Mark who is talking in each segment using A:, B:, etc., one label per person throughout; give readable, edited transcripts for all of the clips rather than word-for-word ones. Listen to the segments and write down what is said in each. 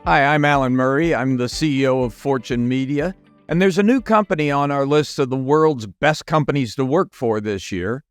A: Hi, I'm Alan Murray. I'm the CEO of Fortune Media, and there's a new company on our list of the world's best companies to work for this year.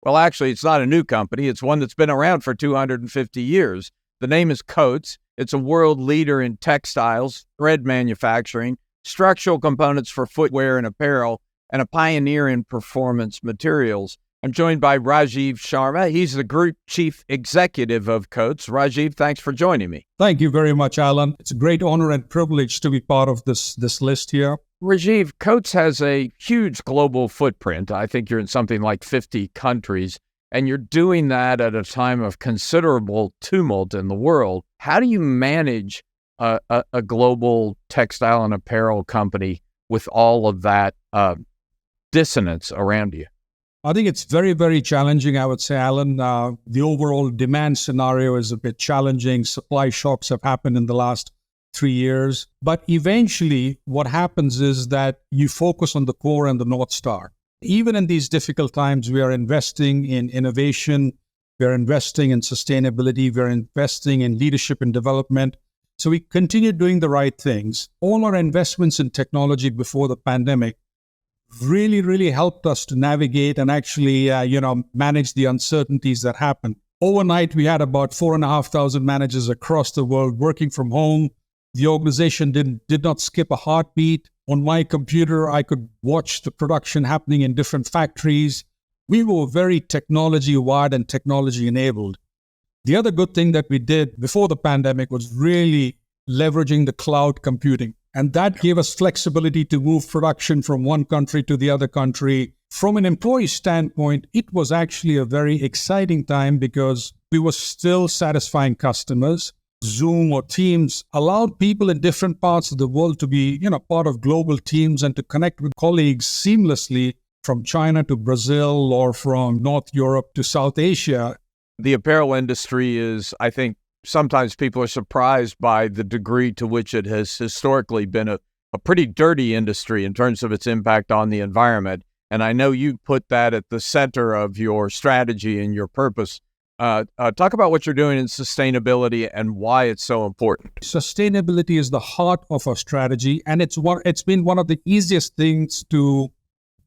A: Well, actually, it's not a new company. It's one that's been around for 250 years. The name is Coats. It's a world leader in textiles, thread manufacturing, structural components for footwear and apparel, and a pioneer in performance materials. I'm joined by Rajiv Sharma. He's the Group Chief Executive of Coats. Rajiv, thanks for joining me.
B: Thank you very much, Alan. It's a great honor and privilege to be part of this list here.
A: Rajiv, Coats has a huge global footprint. I think you're in something like 50 countries, and you're doing that at a time of considerable tumult in the world. How do you manage a global textile and apparel company with all of that dissonance around you?
B: I think it's very, very challenging, I would say, Alan. The overall demand scenario is a bit challenging. Supply shocks have happened in the last 3 years. But eventually, what happens is that you focus on the core and the North Star. Even in these difficult times, we are investing in innovation. We're investing in sustainability. We're investing in leadership and development. So we continue doing the right things. All our investments in technology before the pandemic really helped us to navigate and actually, manage the uncertainties that happened. Overnight, we had about 4,500 managers across the world working from home. The organization did not skip a heartbeat. On my computer, I could watch the production happening in different factories. We were very technology-wired and technology-enabled. The other good thing that we did before the pandemic was really leveraging the cloud computing. And that gave us flexibility to move production from one country to the other country. From an employee standpoint, it was actually a very exciting time because we were still satisfying customers. Zoom or Teams allowed people in different parts of the world to be, part of global teams and to connect with colleagues seamlessly from China to Brazil or from North Europe to South Asia.
A: The apparel industry is, I think, sometimes people are surprised by the degree to which it has historically been a pretty dirty industry in terms of its impact on the environment. And I know you put that at the center of your strategy and your purpose. Talk about what you're doing in sustainability and why it's so important.
B: Sustainability is the heart of our strategy, and it's been one of the easiest things to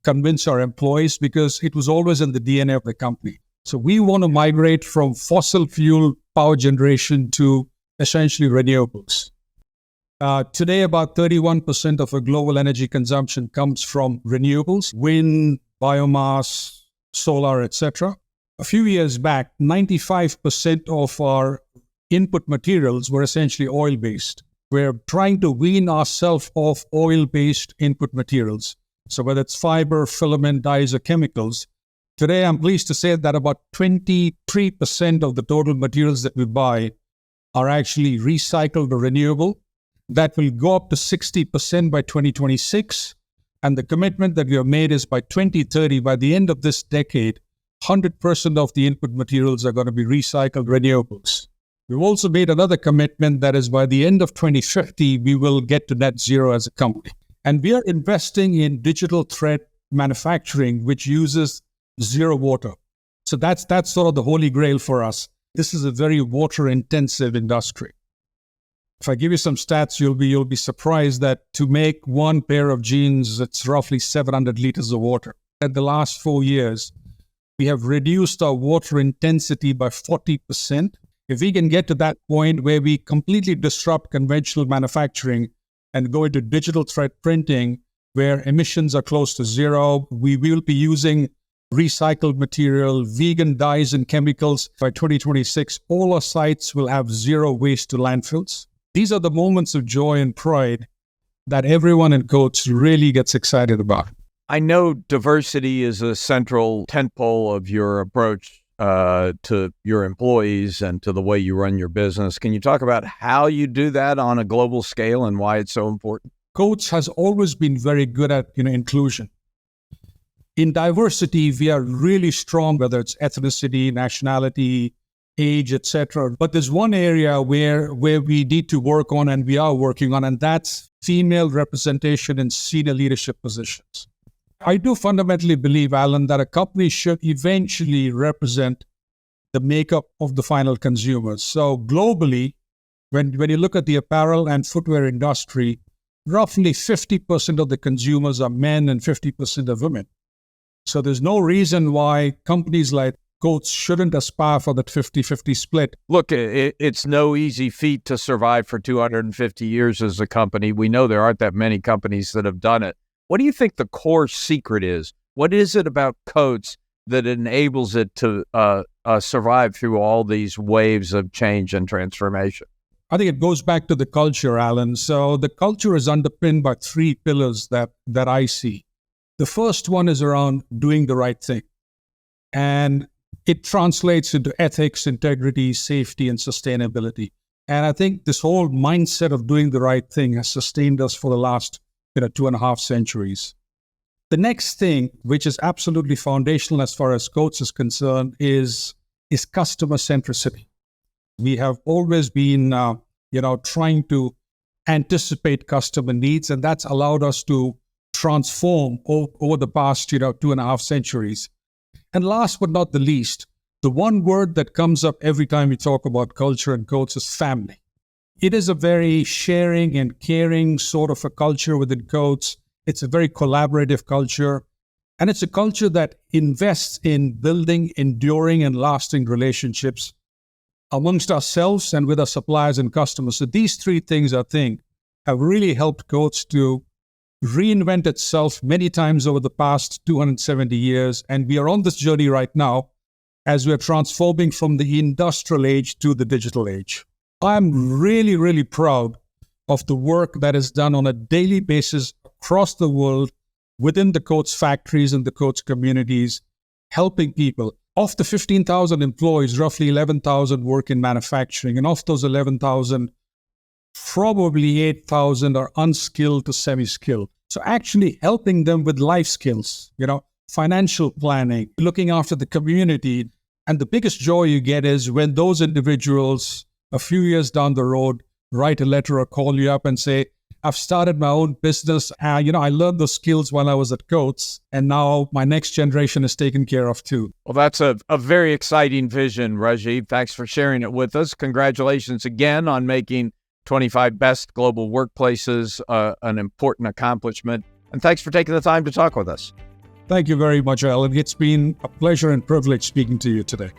B: convince our employees because it was always in the DNA of the company. So we want to migrate from fossil fuel power generation to essentially renewables. Today, about 31% of our global energy consumption comes from renewables, wind, biomass, solar, etc. A few years back, 95% of our input materials were essentially oil-based. We're trying to wean ourselves off oil-based input materials. So whether it's fiber, filament, dyes, or chemicals, today, I'm pleased to say that about 23% of the total materials that we buy are actually recycled or renewable. That will go up to 60% by 2026. And the commitment that we have made is by 2030, by the end of this decade, 100% of the input materials are going to be recycled renewables. We've also made another commitment that is by the end of 2050, we will get to net zero as a company. And we are investing in digital thread manufacturing, which uses zero water. So that's sort of the holy grail for us. This is a very water-intensive industry. If I give you some stats, you'll be surprised that to make one pair of jeans, it's roughly 700 liters of water. In the last 4 years, we have reduced our water intensity by 40%. If we can get to that point where we completely disrupt conventional manufacturing and go into digital thread printing, where emissions are close to zero, we will be using recycled material, vegan dyes and chemicals. By 2026, all our sites will have zero waste to landfills. These are the moments of joy and pride that everyone in Coats really gets excited about.
A: I know diversity is a central tentpole of your approach to your employees and to the way you run your business. Can you talk about how you do that on a global scale and why it's so important?
B: Coats has always been very good at inclusion. In diversity, we are really strong, whether it's ethnicity, nationality, age, etc. But there's one area where we need to work on, and we are working on, and that's female representation in senior leadership positions. I do fundamentally believe, Alan, that a company should eventually represent the makeup of the final consumers. So globally, When you look at the apparel and footwear industry, roughly 50% of the consumers are men and 50% are women. So there's no reason why companies like Coats shouldn't aspire for that 50-50 split.
A: Look, it's no easy feat to survive for 250 years as a company. We know there aren't that many companies that have done it. What do you think the core secret is? What is it about Coats that enables it to survive through all these waves of change and transformation?
B: I think it goes back to the culture, Alan. So the culture is underpinned by three pillars that I see. The first one is around doing the right thing. And it translates into ethics, integrity, safety, and sustainability. And I think this whole mindset of doing the right thing has sustained us for the last 2.5 centuries. The next thing, which is absolutely foundational as far as Coats is concerned, is customer centricity. We have always been, trying to anticipate customer needs, and that's allowed us to transform over the past, 2.5 centuries. And last but not the least, the one word that comes up every time we talk about culture and Coats is family. It is a very sharing and caring sort of a culture within Coats. It's a very collaborative culture. And it's a culture that invests in building enduring and lasting relationships amongst ourselves and with our suppliers and customers. So these three things, I think, have really helped Coats to reinvent itself many times over the past 270 years. And we are on this journey right now as we're transforming from the industrial age to the digital age. I'm really, really proud of the work that is done on a daily basis across the world within the Coats factories and the Coats communities, helping people. Of the 15,000 employees, roughly 11,000 work in manufacturing. And of those 11,000, probably 8,000 are unskilled to semi-skilled. So actually helping them with life skills, financial planning, looking after the community. And the biggest joy you get is when those individuals, a few years down the road, write a letter or call you up and say, I've started my own business. I learned those skills while I was at Coats, and now my next generation is taken care of too.
A: Well, that's a very exciting vision, Rajiv. Thanks for sharing it with us. Congratulations again on making 25 Best Global Workplaces an important accomplishment. And thanks for taking the time to talk with us.
B: Thank you very much, Alan. It's been a pleasure and privilege speaking to you today.